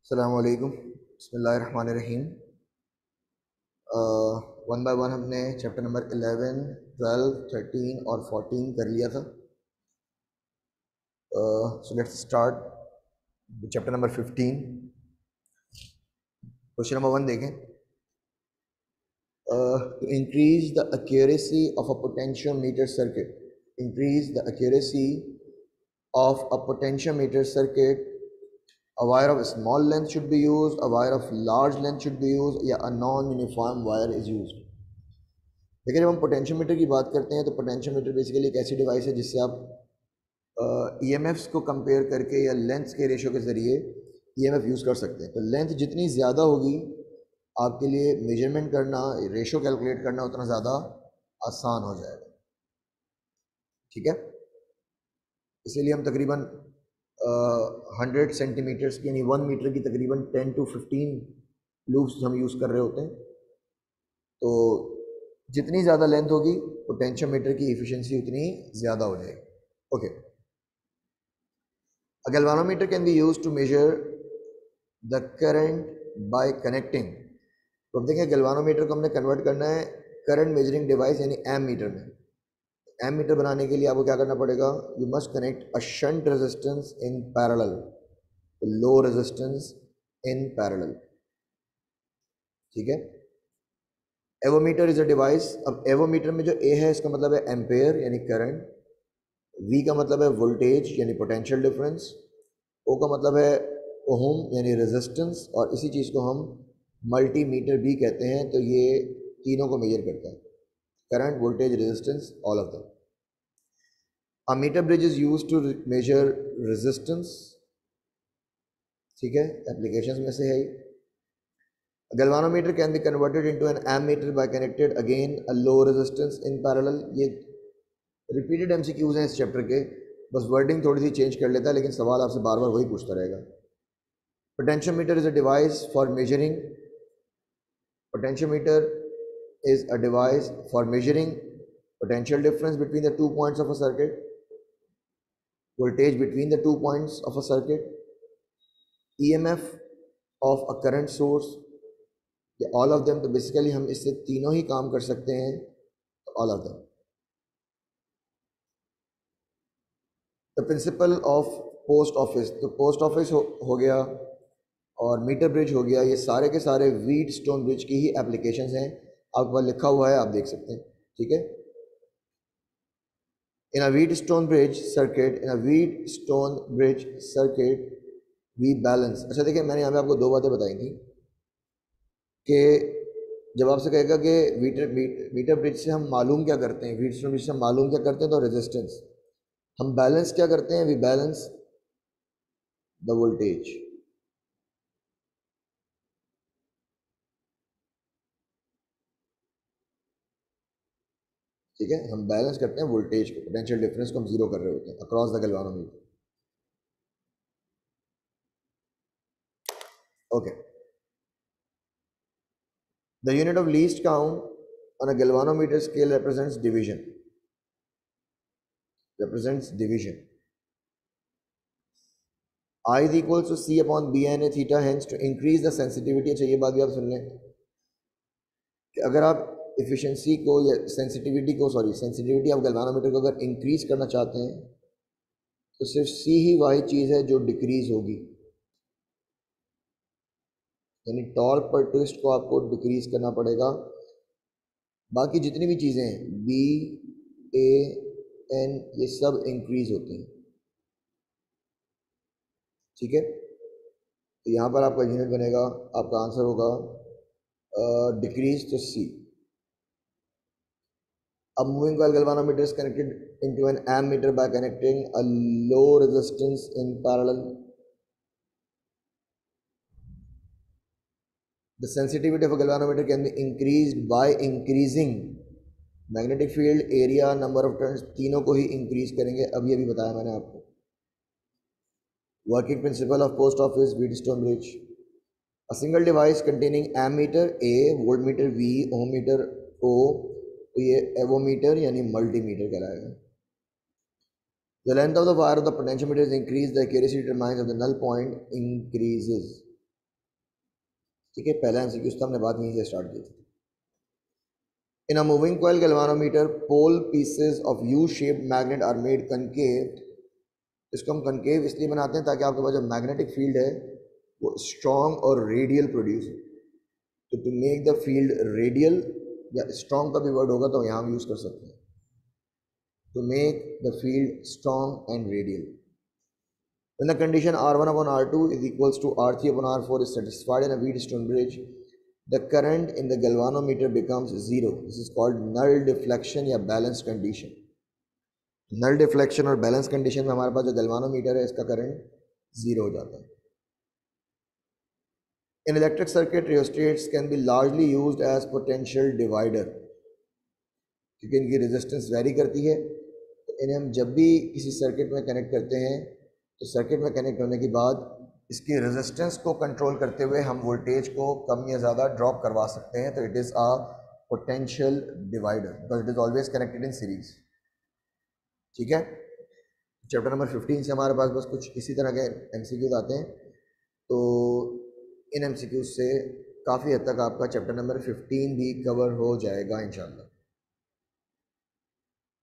अस्सलाम वालेकुम। बिस्मिल्लाहिर्रहमानिर्रहीम। वन बाय वन हमने चैप्टर नंबर 11, 12, 13 और 14 कर लिया था। So let's start chapter number 15। Question number 1 देखें। To increase the accuracy of a potentiometer circuit, increase the accuracy of a potentiometer circuit, a wire of small length should be used, a wire of large length should be used, या a non-uniform wire is used। देखिए, जब हम potentiometer की बात करते हैं तो potentiometer basically एक ऐसी डिवाइस है जिससे आप ईएमएफ्स को कंपेयर करके या लेंथ के रेशो के ज़रिए ईएमएफ यूज़ कर सकते हैं। तो लेंथ जितनी ज़्यादा होगी आपके लिए मेजरमेंट करना, रेशो कैलकुलेट करना उतना ज़्यादा आसान हो जाएगा। ठीक है, इसीलिए हम तकरीबन 100 सेंटीमीटर्स की यानी 1 मीटर की तकरीबन 10 to 15 लूप्स हम यूज़ कर रहे होते हैं। तो जितनी ज़्यादा लेंथ होगी पोटेंशियोमीटर की एफिशिएंसी उतनी ज़्यादा हो जाएगी। Okay, a galvanometer can be used to measure the current by connecting. तो अब देखें, गैल्वानोमीटर को हमने कन्वर्ट करना है करंट मेजरिंग डिवाइस यानी एम मीटर में। एम मीटर बनाने के लिए आपको क्या करना पड़ेगा? You must connect a shunt resistance in parallel, low resistance in parallel. ठीक है, एवोमीटर इज अ डिवाइस। अब एवोमीटर में जो ए है इसका मतलब है एम्पेयर यानी करंट, वी का मतलब है वोल्टेज यानी पोटेंशियल डिफरेंस, ओ का मतलब है ओहम यानी रेजिस्टेंस, और इसी चीज़ को हम मल्टीमीटर भी कहते हैं। तो ये तीनों को मेजर करता है, current, voltage, resistance, all of them। A meter bridge is used to measure resistance। ठीक है, एप्लीकेशंस में से है। Galvanometer can be converted into an ammeter by connected again a low resistance in parallel. ये repeated MCQs हैं इस chapter के, बस वर्डिंग थोड़ी सी चेंज कर लेता है लेकिन सवाल आपसे बार बार वही पूछता रहेगा। Potentiometer is a device for measuring, potentiometer is a device for measuring potential difference between the 2 points of a circuit, voltage between the 2 points of a circuit, EMF of a current source, all of them। तो basically हम इससे तीनों ही काम कर सकते हैं, all of them। The principle of post office, तो post office हो गया और मीटर ब्रिज हो गया, ये सारे के सारे व्हीट स्टोन ब्रिज की ही एप्लीकेशंस हैं। आपके पास लिखा हुआ है, आप देख सकते हैं। ठीक है, in a Wheatstone bridge circuit, in a Wheatstone bridge circuit we balance। अच्छा देखिए, मैंने यहाँ पे आपको दो बातें बताई थी कि जब आपसे कहेगा कि मीटर ब्रिज से हम मालूम क्या करते हैं, व्हीटस्टोन ब्रिज से हम मालूम क्या करते हैं, तो रेजिस्टेंस। हम बैलेंस क्या करते हैं? We balance the voltage. ठीक है, हम बैलेंस करते हैं वोल्टेज को, पोटेंशियल डिफरेंस को हम जीरो कर रहे होते हैं across the galvanometer. Okay, the unit of least count on a galvanometer scale represents division। I is equals to C upon B n a theta, hence to increase the sensitivity। अच्छा, ये बात भी आप सुन लें कि अगर आप एफिशिएंसी को या सेंसिटिविटी ऑफ गैल्वानोमीटर को अगर इंक्रीज करना चाहते हैं तो सिर्फ C ही वाही चीज़ है जो डिक्रीज होगी, यानी टॉर्क पर ट्विस्ट को आपको डिक्रीज करना पड़ेगा। बाकी जितनी भी चीज़ें हैं B, A, N, ये सब इंक्रीज होती हैं। ठीक है, तो यहाँ पर आपका यूनिट बनेगा, आपका आंसर होगा डिक्रीज तो C। A moving coil galvanometer is connected into an ammeter by connecting a low resistance in parallel। The sensitivity of a galvanometer can be increased by increasing magnetic field, area, number of turns। तीनों को ही increase करेंगे, अभी बताया मैंने आपको। Working principle of post office Wheatstone bridge। A single device containing ammeter A, voltmeter V, ohm meter O, तो ये avometer यानी मल्टीमीटर कहलाएगा। The length of the wire of the potentiometer is increased, the accuracy determined of the null point increases। ठीक है, पहला MCQ तो हमने बात यहीं से स्टार्ट की थी। In a moving coil galvanometer pole pieces of U shaped magnet are made concave. इसको हम कनकेव इसलिए बनाते हैं ताकि आपके पास जो मैग्नेटिक फील्ड है वो स्ट्रॉन्ग और रेडियल प्रोड्यूस हो। तो to make the field radial या स्ट्रॉन्ग का भी वर्ड होगा तो यहाँ हम यूज़ कर सकते हैं, to make the field strong and radial. When the condition R1 upon R2 is equals to R3 upon R4 is satisfied in a Wheatstone bridge, the current in the galvanometer becomes zero. This is called null deflection या balance condition. null deflection और balance condition में हमारे पास जो galvanometer है इसका current zero हो जाता है. In electric circuit, rheostats can be largely used as potential divider. क्योंकि इनकी रेजिस्टेंस वेरी करती है तो इन्हें हम जब भी किसी सर्किट में कनेक्ट करते हैं तो सर्किट में कनेक्ट होने के बाद इसकी रेजिस्टेंस को कंट्रोल करते हुए हम वोल्टेज को कम या ज़्यादा ड्रॉप करवा सकते हैं। तो it is a potential divider because it is always connected in series. ठीक है, चैप्टर नंबर 15 से हमारे पास बस कुछ इसी तरह के एमसीक्यूज आते हैं। तो इन एमसीक्यूज से काफ़ी हद तक आपका चैप्टर नंबर 15 भी कवर हो जाएगा इंशाल्लाह।